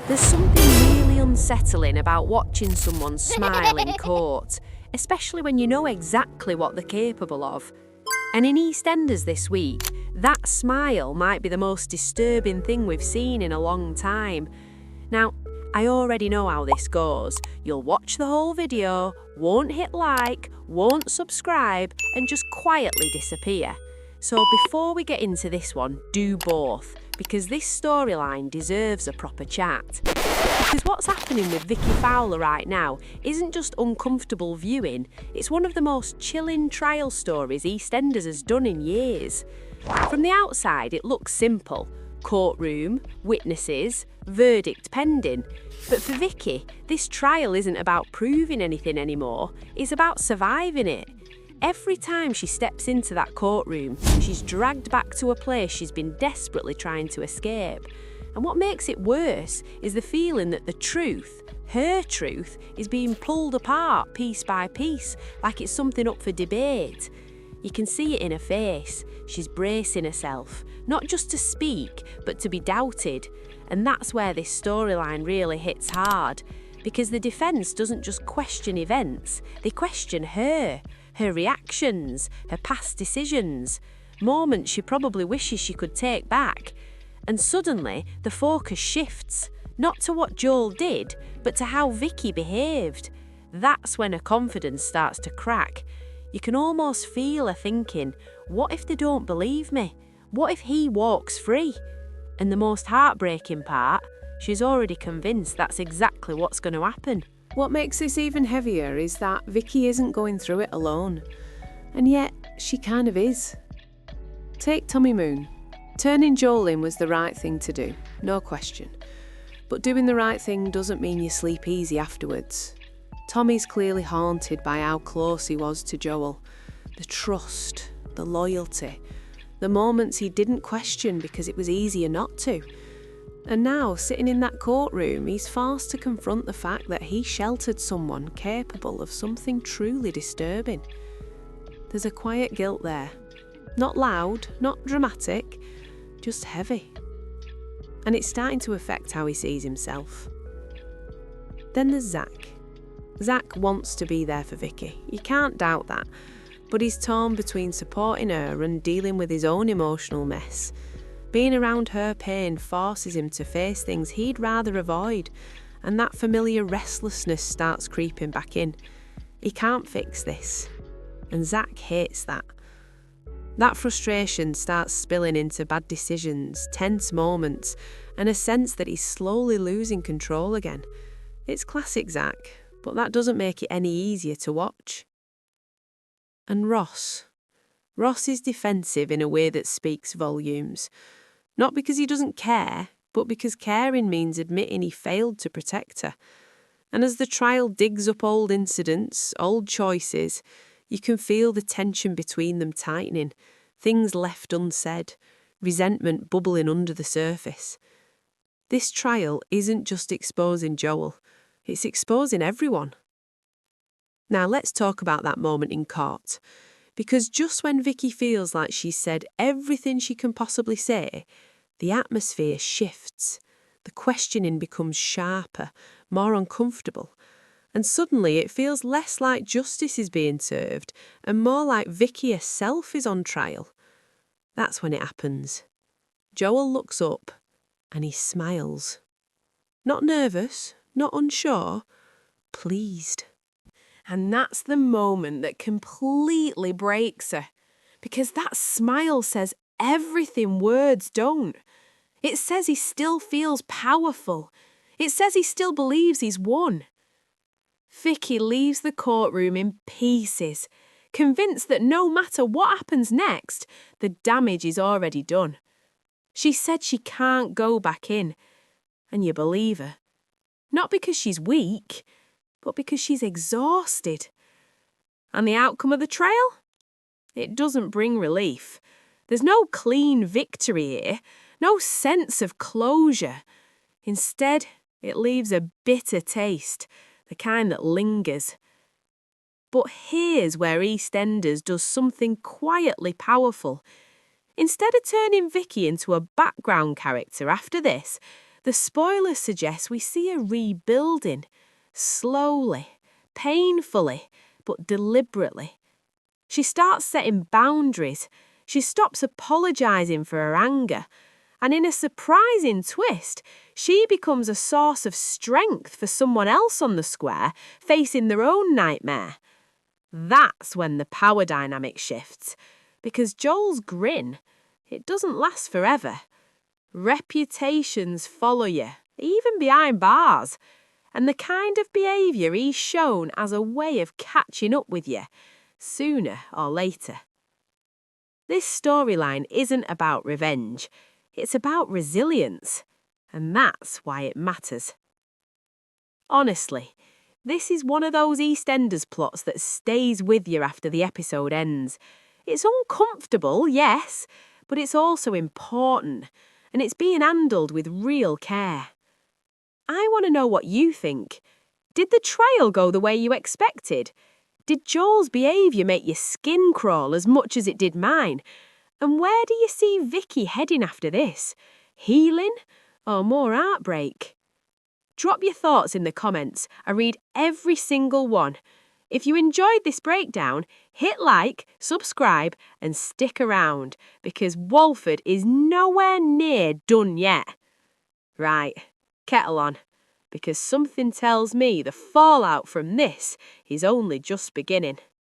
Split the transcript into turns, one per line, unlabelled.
There's something really unsettling about watching someone smile in court, especially when you know exactly what they're capable of. And in EastEnders this week, that smile might be the most disturbing thing we've seen in a long time. Now, I already know how this goes. You'll watch the whole video, won't hit like, won't subscribe, and just quietly disappear. So before we get into this one, do both, because this storyline deserves a proper chat. Because what's happening with Vicki Fowler right now isn't just uncomfortable viewing, it's one of the most chilling trial stories EastEnders has done in years. From the outside, it looks simple. Courtroom, witnesses, verdict pending. But for Vicki, this trial isn't about proving anything anymore, it's about surviving it. Every time she steps into that courtroom, she's dragged back to a place she's been desperately trying to escape. And what makes it worse is the feeling that the truth, her truth, is being pulled apart piece by piece, like it's something up for debate. You can see it in her face. She's bracing herself, not just to speak, but to be doubted. And that's where this storyline really hits hard, because the defence doesn't just question events, they question her reactions, her past decisions, moments she probably wishes she could take back. And suddenly, the focus shifts, not to what Joel did, but to how Vicki behaved. That's when her confidence starts to crack. You can almost feel her thinking, what if they don't believe me? What if he walks free? And the most heartbreaking part, she's already convinced that's exactly what's going to happen.
What makes this even heavier is that Vicki isn't going through it alone. And yet, she kind of is. Take Tommy Moon. Turning Joel in was the right thing to do, no question. But doing the right thing doesn't mean you sleep easy afterwards. Tommy's clearly haunted by how close he was to Joel. The trust, the loyalty, the moments he didn't question because it was easier not to. And now, sitting in that courtroom, he's forced to confront the fact that he sheltered someone capable of something truly disturbing. There's a quiet guilt there. Not loud, not dramatic, just heavy. And it's starting to affect how he sees himself. Then there's Zack. Zack wants to be there for Vicki. You can't doubt that. But he's torn between supporting her and dealing with his own emotional mess. Being around her pain forces him to face things he'd rather avoid, and that familiar restlessness starts creeping back in. He can't fix this, and Zack hates that. That frustration starts spilling into bad decisions, tense moments, and a sense that he's slowly losing control again. It's classic Zack, but that doesn't make it any easier to watch. And Ross. Ross is defensive in a way that speaks volumes. Not because he doesn't care, but because caring means admitting he failed to protect her. And as the trial digs up old incidents, old choices, you can feel the tension between them tightening, things left unsaid, resentment bubbling under the surface. This trial isn't just exposing Joel, it's exposing everyone. Now let's talk about that moment in court. Because just when Vicki feels like she's said everything she can possibly say, the atmosphere shifts. The questioning becomes sharper, more uncomfortable. And suddenly it feels less like justice is being served and more like Vicki herself is on trial. That's when it happens. Joel looks up and he smiles. Not nervous, not unsure, pleased.
And that's the moment that completely breaks her, because that smile says everything words don't. It says he still feels powerful. It says he still believes he's won. Vicki leaves the courtroom in pieces, convinced that no matter what happens next, the damage is already done. She said she can't go back in, and you believe her. Not because she's weak, but because she's exhausted. And the outcome of the trial? It doesn't bring relief. There's no clean victory here, no sense of closure. Instead, it leaves a bitter taste, the kind that lingers. But here's where EastEnders does something quietly powerful. Instead of turning Vicki into a background character after this, The spoiler suggests we see her rebuilding, slowly, painfully, but deliberately. She starts setting boundaries. She stops apologising for her anger. And in a surprising twist, she becomes a source of strength for someone else on the square facing their own nightmare. That's when the power dynamic shifts, because Joel's grin, it doesn't last forever. Reputations follow you, even behind bars, and the kind of behaviour he's shown as a way of catching up with you, sooner or later. This storyline isn't about revenge, it's about resilience, and that's why it matters. Honestly, this is one of those EastEnders plots that stays with you after the episode ends. It's uncomfortable, yes, but it's also important, and it's being handled with real care. I want to know what you think. Did the trial go the way you expected? Did Joel's behaviour make your skin crawl as much as it did mine? And where do you see Vicki heading after this? Healing or more heartbreak? Drop your thoughts in the comments. I read every single one. If you enjoyed this breakdown, hit like, subscribe and stick around, because Walford is nowhere near done yet. Right, kettle on, because something tells me the fallout from this is only just beginning.